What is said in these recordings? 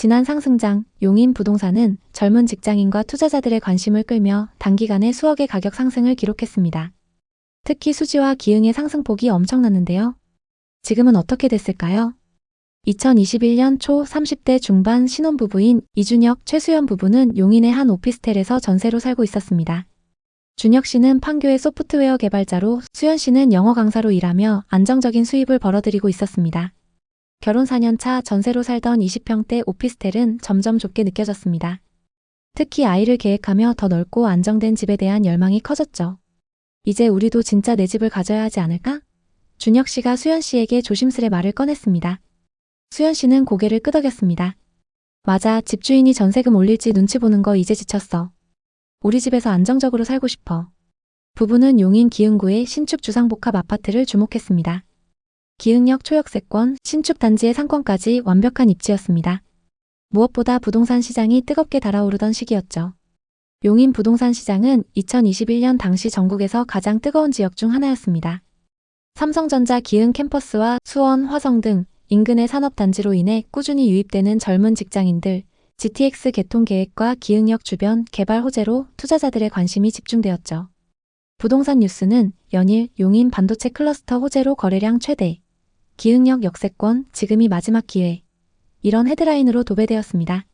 지난 상승장 용인 부동산은 젊은 직장인과 투자자들의 관심을 끌며 단기간에 수억의 가격 상승을 기록했습니다. 특히 수지와 기흥의 상승폭이 엄청났는데요. 지금은 어떻게 됐을까요? 2021년 초 30대 중반 신혼부부인 이준혁, 최수연 부부는 용인의 한 오피스텔에서 전세로 살고 있었습니다. 준혁 씨는 판교의 소프트웨어 개발자로 수연 씨는 영어 강사로 일하며 안정적인 수입을 벌어들이고 있었습니다. 결혼 4년 차 전세로 살던 20평대 오피스텔은 점점 좁게 느껴졌습니다. 특히 아이를 계획하며 더 넓고 안정된 집에 대한 열망이 커졌죠. 이제 우리도 진짜 내 집을 가져야 하지 않을까? 준혁 씨가 수연 씨에게 조심스레 말을 꺼냈습니다. 수연 씨는 고개를 끄덕였습니다. 맞아, 집주인이 전세금 올릴지 눈치 보는 거 이제 지쳤어. 우리 집에서 안정적으로 살고 싶어. 부부는 용인 기흥구의 신축 주상복합 아파트를 주목했습니다. 기흥역 초역세권, 신축 단지의 상권까지 완벽한 입지였습니다. 무엇보다 부동산 시장이 뜨겁게 달아오르던 시기였죠. 용인 부동산 시장은 2021년 당시 전국에서 가장 뜨거운 지역 중 하나였습니다. 삼성전자 기흥 캠퍼스와 수원, 화성 등 인근의 산업단지로 인해 꾸준히 유입되는 젊은 직장인들, GTX 개통 계획과 기흥역 주변 개발 호재로 투자자들의 관심이 집중되었죠. 부동산 뉴스는 연일 용인 반도체 클러스터 호재로 거래량 최대, 기흥역 역세권 지금이 마지막 기회, 이런 헤드라인으로 도배되었습니다.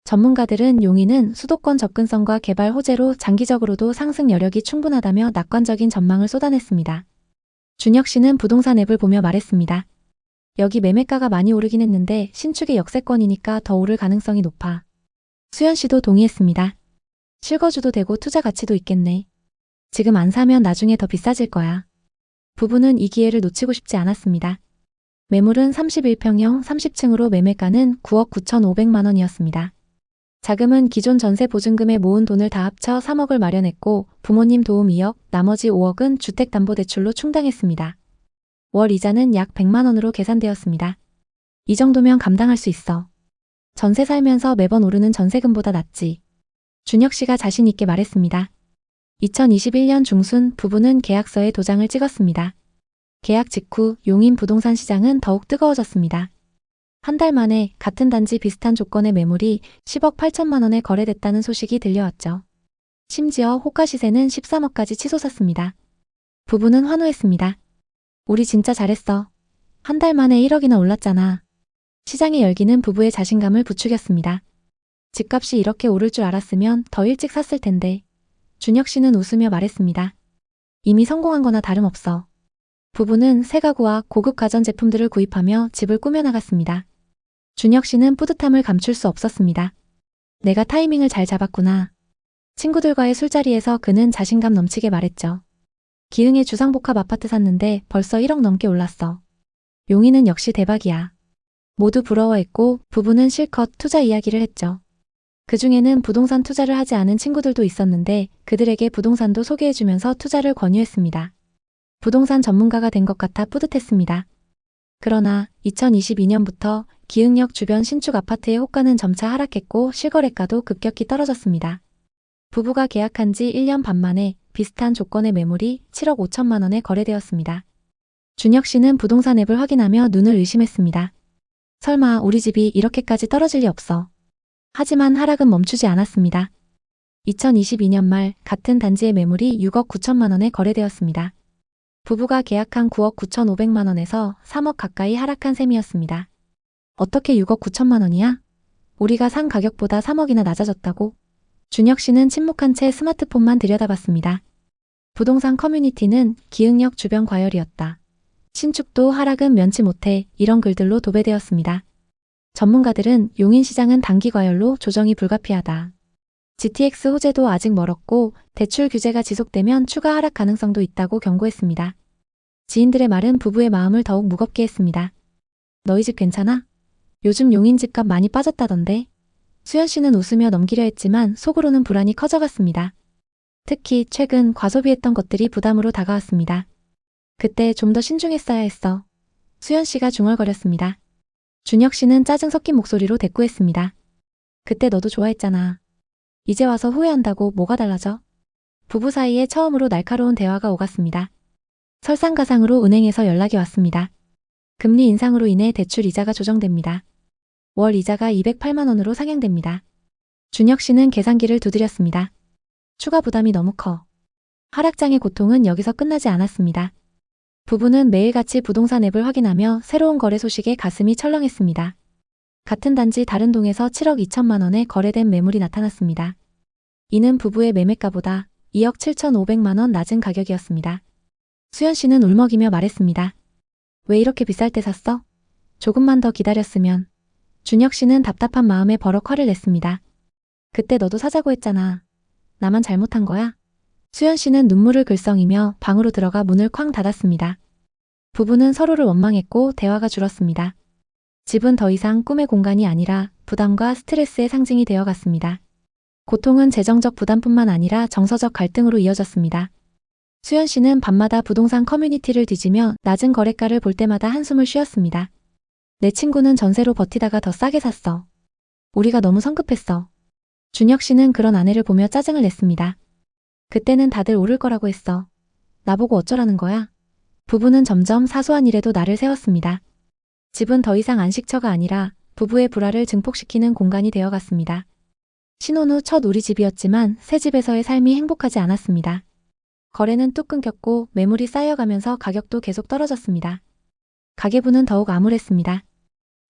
전문가들은 용인은 수도권 접근성과 개발 호재로 장기적으로도 상승 여력이 충분하다며 낙관적인 전망을 쏟아냈습니다. 준혁 씨는 부동산 앱을 보며 말했습니다. 여기 매매가가 많이 오르긴 했는데 신축의 역세권이니까 더 오를 가능성이 높아. 수연 씨도 동의했습니다. 실거주도 되고 투자 가치도 있겠네. 지금 안 사면 나중에 더 비싸질 거야. 부부는 이 기회를 놓치고 싶지 않았습니다. 매물은 31평형 30층으로 매매가는 9억 9,500만 원이었습니다. 자금은 기존 전세 보증금에 모은 돈을 다 합쳐 3억을 마련했고 부모님 도움 2억, 나머지 5억은 주택담보대출로 충당했습니다. 월 이자는 약 100만 원으로 계산되었습니다. 이 정도면 감당할 수 있어. 전세 살면서 매번 오르는 전세금보다 낫지. 준혁 씨가 자신 있게 말했습니다. 2021년 중순 부부는 계약서에 도장을 찍었습니다. 계약 직후 용인 부동산 시장은 더욱 뜨거워졌습니다. 한 달 만에 같은 단지 비슷한 조건의 매물이 10억 8천만 원에 거래됐다는 소식이 들려왔죠. 심지어 호가 시세는 13억까지 치솟았습니다. 부부는 환호했습니다. 우리 진짜 잘했어. 한 달 만에 1억이나 올랐잖아. 시장의 열기는 부부의 자신감을 부추겼습니다. 집값이 이렇게 오를 줄 알았으면 더 일찍 샀을 텐데. 준혁 씨는 웃으며 말했습니다. 이미 성공한 거나 다름없어. 부부는 새 가구와 고급 가전제품들을 구입하며 집을 꾸며나갔습니다. 준혁 씨는 뿌듯함을 감출 수 없었습니다. 내가 타이밍을 잘 잡았구나. 친구들과의 술자리에서 그는 자신감 넘치게 말했죠. 기흥의 주상복합 아파트 샀는데 벌써 1억 넘게 올랐어. 용인은 역시 대박이야. 모두 부러워했고 부부는 실컷 투자 이야기를 했죠. 그중에는 부동산 투자를 하지 않은 친구들도 있었는데 그들에게 부동산도 소개해주면서 투자를 권유했습니다. 부동산 전문가가 된 것 같아 뿌듯했습니다. 그러나 2022년부터 기흥역 주변 신축 아파트의 호가는 점차 하락했고 실거래가도 급격히 떨어졌습니다. 부부가 계약한 지 1년 반 만에 비슷한 조건의 매물이 7억 5천만 원에 거래되었습니다. 준혁 씨는 부동산 앱을 확인하며 눈을 의심했습니다. 설마 우리 집이 이렇게까지 떨어질 리 없어. 하지만 하락은 멈추지 않았습니다. 2022년 말 같은 단지의 매물이 6억 9천만 원에 거래되었습니다. 부부가 계약한 9억 9,500만 원에서 3억 가까이 하락한 셈이었습니다. 어떻게 6억 9천만 원이야? 우리가 산 가격보다 3억이나 낮아졌다고? 준혁 씨는 침묵한 채 스마트폰만 들여다봤습니다. 부동산 커뮤니티는 기흥역 주변 과열이었다. 신축도 하락은 면치 못해 이런 글들로 도배되었습니다. 전문가들은 용인 시장은 단기 과열로 조정이 불가피하다. GTX 호재도 아직 멀었고 대출 규제가 지속되면 추가 하락 가능성도 있다고 경고했습니다. 지인들의 말은 부부의 마음을 더욱 무겁게 했습니다. 너희 집 괜찮아? 요즘 용인 집값 많이 빠졌다던데. 수연 씨는 웃으며 넘기려 했지만 속으로는 불안이 커져갔습니다. 특히 최근 과소비했던 것들이 부담으로 다가왔습니다. 그때 좀 더 신중했어야 했어. 수연 씨가 중얼거렸습니다. 준혁 씨는 짜증 섞인 목소리로 대꾸했습니다. 그때 너도 좋아했잖아. 이제 와서 후회한다고 뭐가 달라져? 부부 사이에 처음으로 날카로운 대화가 오갔습니다. 설상가상으로 은행에서 연락이 왔습니다. 금리 인상으로 인해 대출 이자가 조정됩니다. 월 이자가 208만 원으로 상향됩니다. 준혁 씨는 계산기를 두드렸습니다. 추가 부담이 너무 커. 하락장의 고통은 여기서 끝나지 않았습니다. 부부는 매일같이 부동산 앱을 확인하며 새로운 거래 소식에 가슴이 철렁했습니다. 같은 단지 다른 동에서 7억 2천만 원에 거래된 매물이 나타났습니다. 이는 부부의 매매가보다 2억 7,500만 원 낮은 가격이었습니다. 수연 씨는 울먹이며 말했습니다. 왜 이렇게 비쌀 때 샀어? 조금만 더 기다렸으면. 준혁 씨는 답답한 마음에 버럭 화를 냈습니다. 그때 너도 사자고 했잖아. 나만 잘못한 거야? 수연 씨는 눈물을 글썽이며 방으로 들어가 문을 쾅 닫았습니다. 부부는 서로를 원망했고 대화가 줄었습니다. 집은 더 이상 꿈의 공간이 아니라 부담과 스트레스의 상징이 되어갔습니다. 고통은 재정적 부담뿐만 아니라 정서적 갈등으로 이어졌습니다. 수연 씨는 밤마다 부동산 커뮤니티를 뒤지며 낮은 거래가를 볼 때마다 한숨을 쉬었습니다. 내 친구는 전세로 버티다가 더 싸게 샀어. 우리가 너무 성급했어. 준혁 씨는 그런 아내를 보며 짜증을 냈습니다. 그때는 다들 오를 거라고 했어. 나보고 어쩌라는 거야? 부부는 점점 사소한 일에도 나를 세웠습니다. 집은 더 이상 안식처가 아니라 부부의 불화를 증폭시키는 공간이 되어갔습니다. 신혼 후 첫 우리 집이었지만 새 집에서의 삶이 행복하지 않았습니다. 거래는 뚝 끊겼고 매물이 쌓여가면서 가격도 계속 떨어졌습니다. 가계부는 더욱 암울했습니다.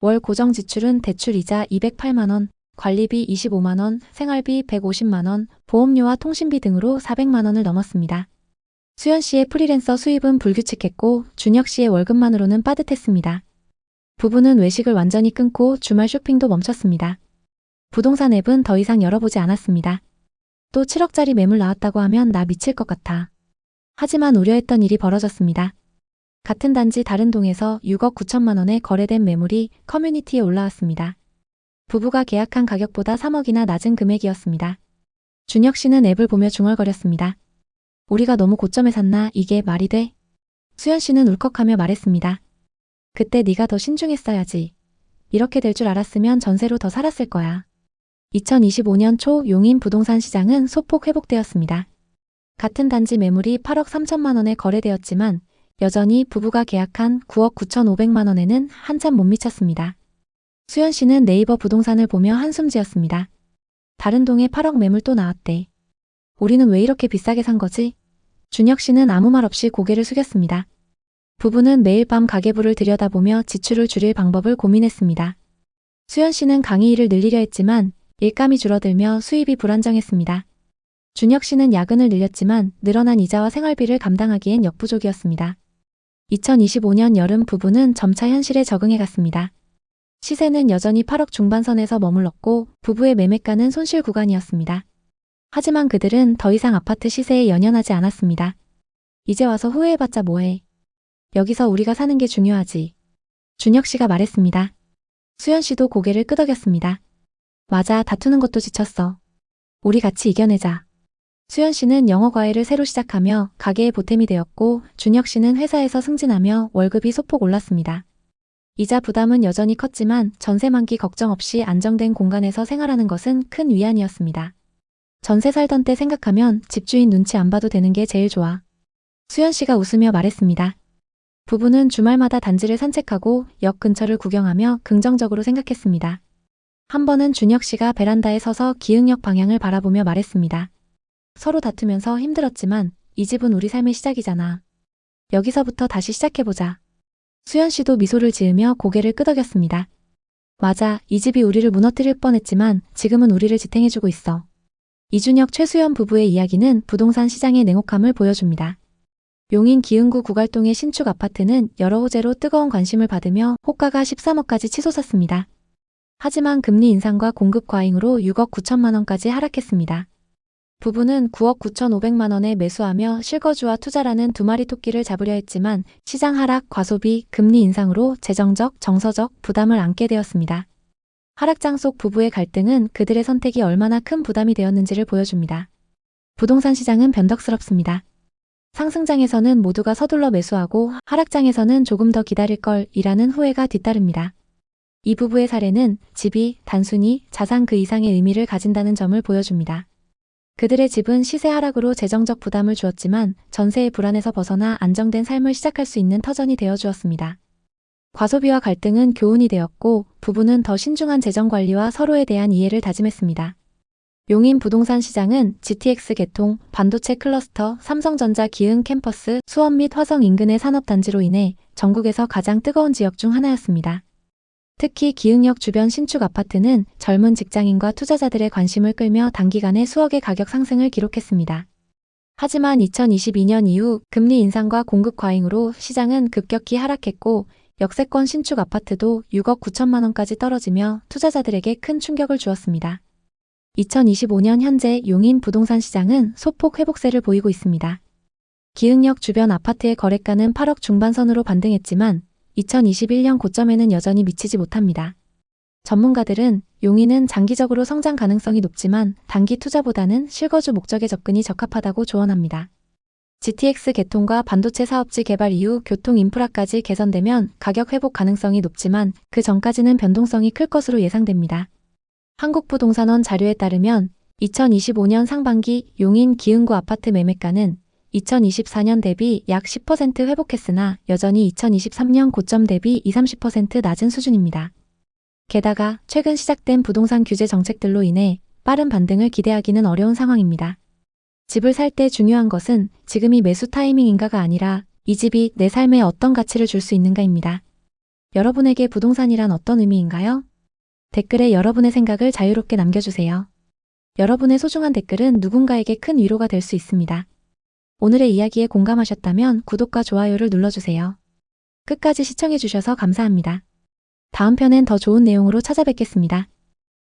월 고정 지출은 대출이자 208만 원, 관리비 25만 원, 생활비 150만 원, 보험료와 통신비 등으로 400만 원을 넘었습니다. 수연 씨의 프리랜서 수입은 불규칙했고 준혁 씨의 월급만으로는 빠듯했습니다. 부부는 외식을 완전히 끊고 주말 쇼핑도 멈췄습니다. 부동산 앱은 더 이상 열어보지 않았습니다. 또 7억짜리 매물 나왔다고 하면 나 미칠 것 같아. 하지만 우려했던 일이 벌어졌습니다. 같은 단지 다른 동에서 6억 9천만 원에 거래된 매물이 커뮤니티에 올라왔습니다. 부부가 계약한 가격보다 3억이나 낮은 금액이었습니다. 준혁 씨는 앱을 보며 중얼거렸습니다. 우리가 너무 고점에 샀나 이게 말이 돼? 수연 씨는 울컥하며 말했습니다. 그때 네가 더 신중했어야지. 이렇게 될 줄 알았으면 전세로 더 살았을 거야. 2025년 초 용인 부동산 시장은 소폭 회복되었습니다. 같은 단지 매물이 8억 3천만 원에 거래되었지만 여전히 부부가 계약한 9억 9,500만 원에는 한참 못 미쳤습니다. 수연 씨는 네이버 부동산을 보며 한숨 지었습니다. 다른 동에 8억 매물 또 나왔대. 우리는 왜 이렇게 비싸게 산 거지? 준혁 씨는 아무 말 없이 고개를 숙였습니다. 부부는 매일 밤 가계부를 들여다보며 지출을 줄일 방법을 고민했습니다. 수연 씨는 강의 일을 늘리려 했지만 일감이 줄어들며 수입이 불안정했습니다. 준혁 씨는 야근을 늘렸지만 늘어난 이자와 생활비를 감당하기엔 역부족이었습니다. 2025년 여름 부부는 점차 현실에 적응해 갔습니다. 시세는 여전히 8억 중반선에서 머물렀고 부부의 매매가는 손실 구간이었습니다. 하지만 그들은 더 이상 아파트 시세에 연연하지 않았습니다. 이제 와서 후회해봤자 뭐해. 여기서 우리가 사는 게 중요하지. 준혁 씨가 말했습니다. 수연 씨도 고개를 끄덕였습니다. 맞아, 다투는 것도 지쳤어. 우리 같이 이겨내자. 수연 씨는 영어 과외를 새로 시작하며 가게의 보탬이 되었고 준혁 씨는 회사에서 승진하며 월급이 소폭 올랐습니다. 이자 부담은 여전히 컸지만 전세 만기 걱정 없이 안정된 공간에서 생활하는 것은 큰 위안이었습니다. 전세 살던 때 생각하면 집주인 눈치 안 봐도 되는 게 제일 좋아. 수연 씨가 웃으며 말했습니다. 부부는 주말마다 단지를 산책하고 역 근처를 구경하며 긍정적으로 생각했습니다. 한 번은 준혁 씨가 베란다에 서서 기흥역 방향을 바라보며 말했습니다. 서로 다투면서 힘들었지만 이 집은 우리 삶의 시작이잖아. 여기서부터 다시 시작해보자. 수연 씨도 미소를 지으며 고개를 끄덕였습니다. 맞아, 이 집이 우리를 무너뜨릴 뻔했지만 지금은 우리를 지탱해주고 있어. 이준혁 최수연 부부의 이야기는 부동산 시장의 냉혹함을 보여줍니다. 용인 기흥구 구갈동의 신축 아파트는 여러 호재로 뜨거운 관심을 받으며 호가가 13억까지 치솟았습니다. 하지만 금리 인상과 공급 과잉으로 6억 9천만 원까지 하락했습니다. 부부는 9억 9,500만 원에 매수하며 실거주와 투자라는 두 마리 토끼를 잡으려 했지만 시장 하락, 과소비, 금리 인상으로 재정적, 정서적 부담을 안게 되었습니다. 하락장 속 부부의 갈등은 그들의 선택이 얼마나 큰 부담이 되었는지를 보여줍니다. 부동산 시장은 변덕스럽습니다. 상승장에서는 모두가 서둘러 매수하고 하락장에서는 조금 더 기다릴 걸 이라는 후회가 뒤따릅니다. 이 부부의 사례는 집이 단순히 자산 그 이상의 의미를 가진다는 점을 보여줍니다. 그들의 집은 시세 하락으로 재정적 부담을 주었지만 전세의 불안에서 벗어나 안정된 삶을 시작할 수 있는 터전이 되어 주었습니다. 과소비와 갈등은 교훈이 되었고 부부는 더 신중한 재정 관리와 서로에 대한 이해를 다짐했습니다. 용인 부동산 시장은 GTX 개통, 반도체 클러스터, 삼성전자 기흥 캠퍼스, 수원 및 화성 인근의 산업단지로 인해 전국에서 가장 뜨거운 지역 중 하나였습니다. 특히 기흥역 주변 신축 아파트는 젊은 직장인과 투자자들의 관심을 끌며 단기간에 수억의 가격 상승을 기록했습니다. 하지만 2022년 이후 금리 인상과 공급 과잉으로 시장은 급격히 하락했고 역세권 신축 아파트도 6억 9천만 원까지 떨어지며 투자자들에게 큰 충격을 주었습니다. 2025년 현재 용인 부동산 시장은 소폭 회복세를 보이고 있습니다. 기흥역 주변 아파트의 거래가는 8억 중반선으로 반등했지만 2021년 고점에는 여전히 미치지 못합니다. 전문가들은 용인은 장기적으로 성장 가능성이 높지만 단기 투자보다는 실거주 목적의 접근이 적합하다고 조언합니다. GTX 개통과 반도체 사업지 개발 이후 교통 인프라까지 개선되면 가격 회복 가능성이 높지만 그 전까지는 변동성이 클 것으로 예상됩니다. 한국부동산원 자료에 따르면 2025년 상반기 용인 기흥구 아파트 매매가는 2024년 대비 약 10% 회복했으나 여전히 2023년 고점 대비 20-30% 낮은 수준입니다. 게다가 최근 시작된 부동산 규제 정책들로 인해 빠른 반등을 기대하기는 어려운 상황입니다. 집을 살 때 중요한 것은 지금이 매수 타이밍인가가 아니라 이 집이 내 삶에 어떤 가치를 줄 수 있는가입니다. 여러분에게 부동산이란 어떤 의미인가요? 댓글에 여러분의 생각을 자유롭게 남겨주세요. 여러분의 소중한 댓글은 누군가에게 큰 위로가 될 수 있습니다. 오늘의 이야기에 공감하셨다면 구독과 좋아요를 눌러주세요. 끝까지 시청해주셔서 감사합니다. 다음 편엔 더 좋은 내용으로 찾아뵙겠습니다.